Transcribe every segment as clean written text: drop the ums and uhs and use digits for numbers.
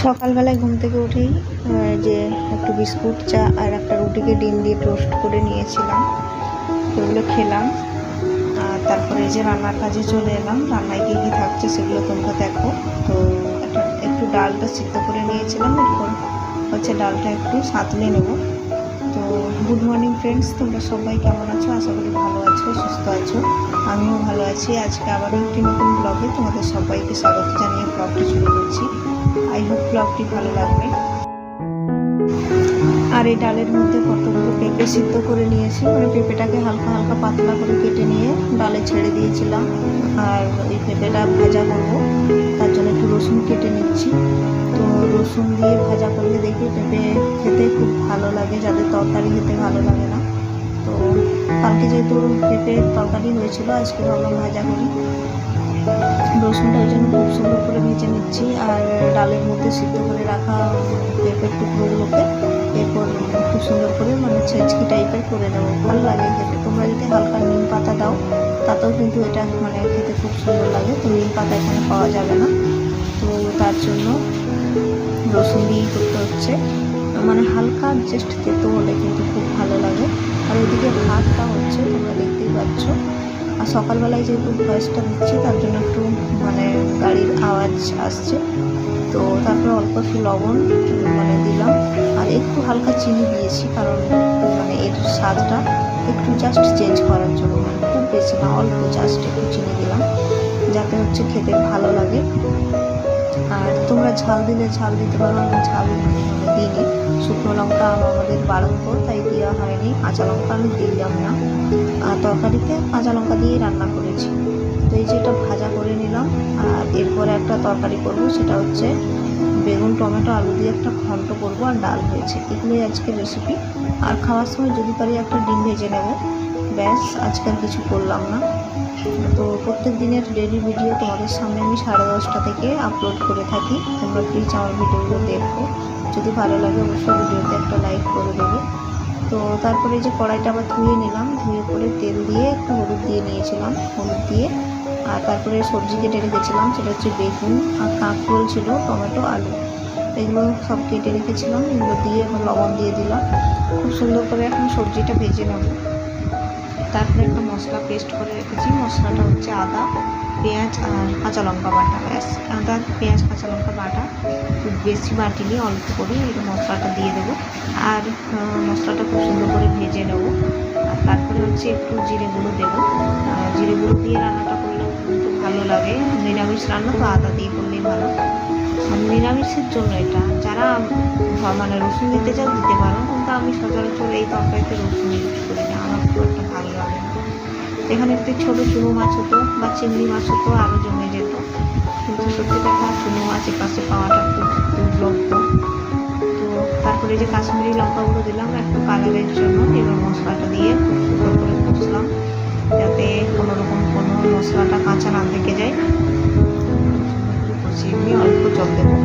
সকালবেলায় ঘুম থেকে উঠেই যে একটু বিস্কুট চা আর একটা রুটিকে ডিম দিয়ে টোস্ট করে নিয়েছিলাম, ওগুলো খেলাম। আর তারপরে এই যে রান্নার কাজে চলে এলাম। রান্নায় কী কী থাকছে সেগুলো তোমরা দেখো। তো একটু ডালটা সিদ্ধ করে নিয়েছিলাম, এরপর হচ্ছে ডালটা একটু সাঁতলে নেব। তো গুড মর্নিং ফ্রেন্ডস, তোমরা সবাই কেমন আছো? আশা করি ভালো আছো, সুস্থ আছো। আমিও ভালো আছি। আজকে আবারও একটি নতুন ব্লগে তোমাদের সবাইকে স্বাগত জানিয়ে ব্লগটি শুরু করছি। আই হোপ ব্লগটি ভালো লাগবে। আর এই ডালের মধ্যে কতগুলো পেঁপে সিদ্ধ করে নিয়েছি, মানে পেঁপেটাকে হালকা হালকা পাতলা করে কেটে নিয়ে ডালে ছেড়ে দিয়েছিলাম। আর এই পেঁপেটা ভাজা করবো, তার জন্য একটু রসুন কেটে নিচ্ছি। তো রসুন দিয়ে ভাজা করলে দেখি পেঁপে খেতে খুব ভালো লাগে, যাদের তরকারি খেতে ভালো লাগে না। তো কালকে যেহেতু পেঁপে তরকারি হয়েছিল, আজকে ভাবলাম ভাজা করি। রসুনটা ওই জন্য খুব সুন্দর করে ভেজে নিচ্ছি। আর ডালের মধ্যে সিদ্ধ করে রাখা পেঁপের টুকরোগুলোকে এরপর খুব সুন্দর করে মানে ছেঁচকি টাইপের করে দেবো, ভালো লাগে খেতে। তোমরা যদি হালকা নিম পাতা দাও তাতেও কিন্তু এটা মানে খেতে খুব সুন্দর লাগে। তো নিম পাতা এখানে পাওয়া যাবে না, তো তার জন্য রসুন দিয়েই করতে হচ্ছে। মানে হালকা জাস্ট তেতো হলে কিন্তু খুব ভালো লাগে। আর ওইদিকে ভাতটা হচ্ছে, তোমরা দেখতেই পাচ্ছ। আর সকালবেলায় যেহেতু ভয়েসটা দিচ্ছি তার জন্য একটু মানে গাড়ির আওয়াজ আসছে। তো তারপরে অল্প একটু লবণ মানে দিলাম, আর একটু হালকা চিনি দিয়েছি, কারণ মানে এর স্বাদটা একটু জাস্ট চেঞ্জ করার জন্য, মানে খুব বেশি না, অল্প জাস্ট একটু চিনি দিলাম, যাতে হচ্ছে খেতে ভালো লাগে। আর তোমরা ঝাল দিলে ঝাল দিতে পারো, আমি ঝাল দিইনি। শুকনো লঙ্কা আমাদের বারণ করে তাই দেওয়া হয়নি, কাঁচা লঙ্কা আমি দিলাম না। আর তরকারিতে কাঁচা লঙ্কা দিয়েই রান্না করেছি। তো এই যে এটা ভাজা করে নিলাম। আর এরপরে একটা তরকারি করবো, সেটা হচ্ছে বেগুন টমেটো আলু দিয়ে একটা ঘন্ট করবো, আর ডাল হয়েছে। এগুলোই আজকের রেসিপি। আর খাওয়ার সময় যদি পারি একটা ডিম ভেজে নেব, ব্যাস। আজকে আর কিছু করলাম না। তো প্রত্যেক দিনের ডেইলি ভিডিও তোমাদের সামনে আমি 10:30 থেকে আপলোড করে থাকি। তোমরা প্লিজ আমার ভিডিওগুলো দেখো, যদি ভালো লাগে অবশ্যই ভিডিওতে একটা লাইক করে দেবে। তো তারপরে যে কড়াইটা আবার ধুয়ে নিলাম, ধুয়ে করে তেল দিয়ে একটু হলুদ দিয়ে নিয়েছিলাম, হলুদ দিয়ে। আর তারপরে সবজি কেটে রেখেছিলাম, সেটা হচ্ছে বেগুন আর কাঁকরোল ছিল, টমেটো আলু, এগুলো সব কেটে রেখেছিলাম। এগুলো দিয়ে এখন লবণ দিয়ে দিলাম, খুব সুন্দর করে এখন সবজিটা ভেজে নেব। তারপরে একটা মশলা পেস্ট করে রেখেছি, মশলাটা হচ্ছে আদা পেঁয়াজ আর কাঁচা লঙ্কা বাটা, ব্যাস। আদা পেঁয়াজ কাঁচা লঙ্কা বাটা, খুব বেশি বাটিনি, অল্প করে এই মশলাটা দিয়ে দেবো। আর মশলাটা খুব সুন্দর করে ভেজে নেবো। আর তারপরে হচ্ছে একটু জিরে গুঁড়ো দেবো। জিরে গুঁড়ো দিয়ে রান্নাটা করলেও কিন্তু ভালো লাগে। নিরামিষ রান্না তো আদা দিয়ে করলেই ভালো। নিরামিষের জন্য এটা, যারা মানে রসুন দিতে চাও দিতে পারো, কিন্তু আমি সচরাচর এই তরকারিতে রসুন ইউজ করি না, আমার খুব একটা ভালো লাগে না। এখানে একটু ছোটো চুনো মাছ হতো বা চিংড়ি মাছ হতো, আরও জমে যেত। কিন্তু সত্যি কথা, চুনো মাছ পাশে পাওয়াটা খুব দুর্লভ। তো তারপরে যে কাশ্মীরি লঙ্কাগুলো দিলাম একটু কালারের জন্য। এবার মশলাটা দিয়ে খুব সুন্দর করে কষলাম, যাতে কোনোরকম কোনো মশলাটা কাঁচা না থেকে যায়। কষিয়ে নিয়ে অল্প জল দেবো,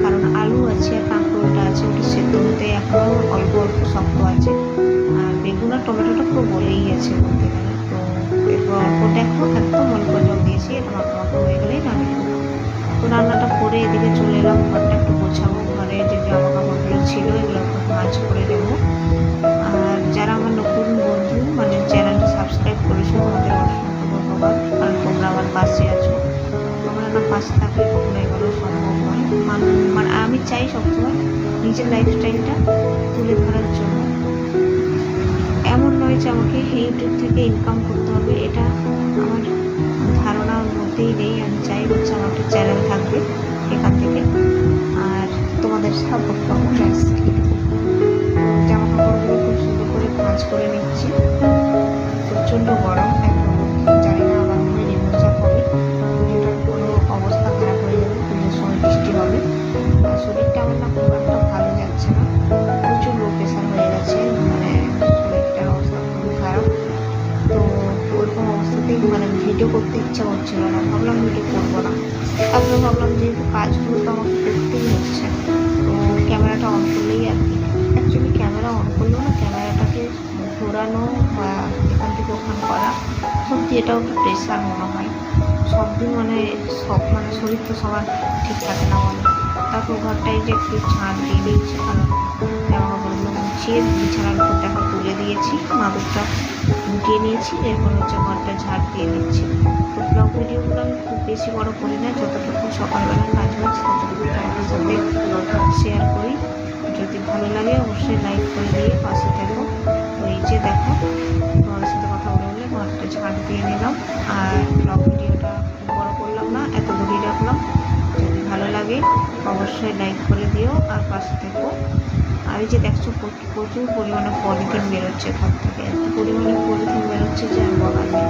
কারণ আলু আছে আর কাঁকরোলটা আছে, ওটা সেদ্ধ হতে এখনও অল্প অল্প শক্ত আছে। আর বেগুন আর টমেটোটা পুরো গলেই গেছে বলতে গেলে। তো এরপর অল্প দেখো, একদম অল্প জল দিয়েছি, এটা মাখা হয়ে গেলেই নামিয়ে দেবো। তো রান্নাটা করে এদিকে চলে এলাম, ঘরটা একটু গোছাবো। ঘরে যে জামা কাপড়গুলো ছিল এগুলো একটু ভাঁজ করে দেবো। আর যারা আমার নতুন বন্ধু, মানে চ্যানেলটা সাবস্ক্রাইব করেছো, তোমাদের অসংখ্য ধন্যবাদ, কারণ তোমরা আমার পাশে আছো। তোমরা না পাশে থাকলে কখনো এগুলো সম্ভব নয়। মানে আমি চাই সবসময় নিজের লাইফস্টাইলটা তুলে ধরার জন্য। এমন নয় যে আমাকে ইউটিউব থেকে ইনকাম করতে হবে, এটা আমার ধারণার মধ্যেই নেই। আমি চাই হচ্ছে আমার একটা চ্যানেল থাকবে এখান থেকে, আর তোমাদের সাপোর্ট পাবো, ব্যাস। জামা কাপড়গুলো খুব সুন্দর করে ভাঁজ করে নিচ্ছি। প্রচণ্ড গরম, একদম জানি না আমার মনে নিম্নচাপ হবে, পুজোটার কোনো অবস্থা খারাপ হয়ে যাবে, পুজোর সময় বৃষ্টি হবে। আর শরীরটা আমার না খুব একটা ভালো যাচ্ছে না, প্রচুর লো প্রেশার হয়ে গেছে, মানে শরীরটার অবস্থা খুবই খারাপ। তো ওরকম অবস্থাতেই মানে ভিডিও করতে ইচ্ছা করছিল না, ভাবলাম ভিডিও করবো না। তারপরে ভাবলাম যেহেতু কাজগুলো তো আমাকে করতেই হচ্ছে, তো ক্যামেরাটা অন করলেই আর কি। অ্যাকচুয়ালি ক্যামেরা অন করলেও না, ক্যামেরাটাকে ঘোরানো বা এখান থেকে ওখানে করা, সত্যি এটাও একটা প্রেশার মনে হয়। সব দিন মানে শরীর তো সবার ঠিক থাকে না, বলে। তারপর ঘরটাই যে একটু ছাদ দিয়ে দিয়েছি, কারণ জামা কাপড়গুলো মুছিয়ে বিছানার উপর দেখা তুলে দিয়েছি, মাদুরটা গুটিয়ে নিয়েছি, এরপর হচ্ছে ঘরটা ঝাড় দিয়ে দিচ্ছি। তো ব্লগ ভিডিওগুলো আমি খুব বেশি বড় করি না, যতটুকু সকালবেলার কাজ বাজ ততটুকু তোমাদের সাথে শেয়ার করি। যদি ভালো লাগে অবশ্যই লাইক করে দিয়ে পাশে থাকো। তো এই যে দেখো, তোমাদের সাথে কথা বলে বলে ঘরটা ঝাড় দিয়ে নিলাম, আর ব্লগ ভিডিওটা বড় করলাম না, এত দূরই রাখলাম। যদি ভালো লাগে অবশ্যই লাইক করে দিও আর পাশে থেকো। আর এই যে দেখছো প্রচুর পরিমাণে পলিথিন বেরোচ্ছে ঘর থেকে, এত পরিমাণে পলিথিন বেরোচ্ছে যে আর বলার নেই।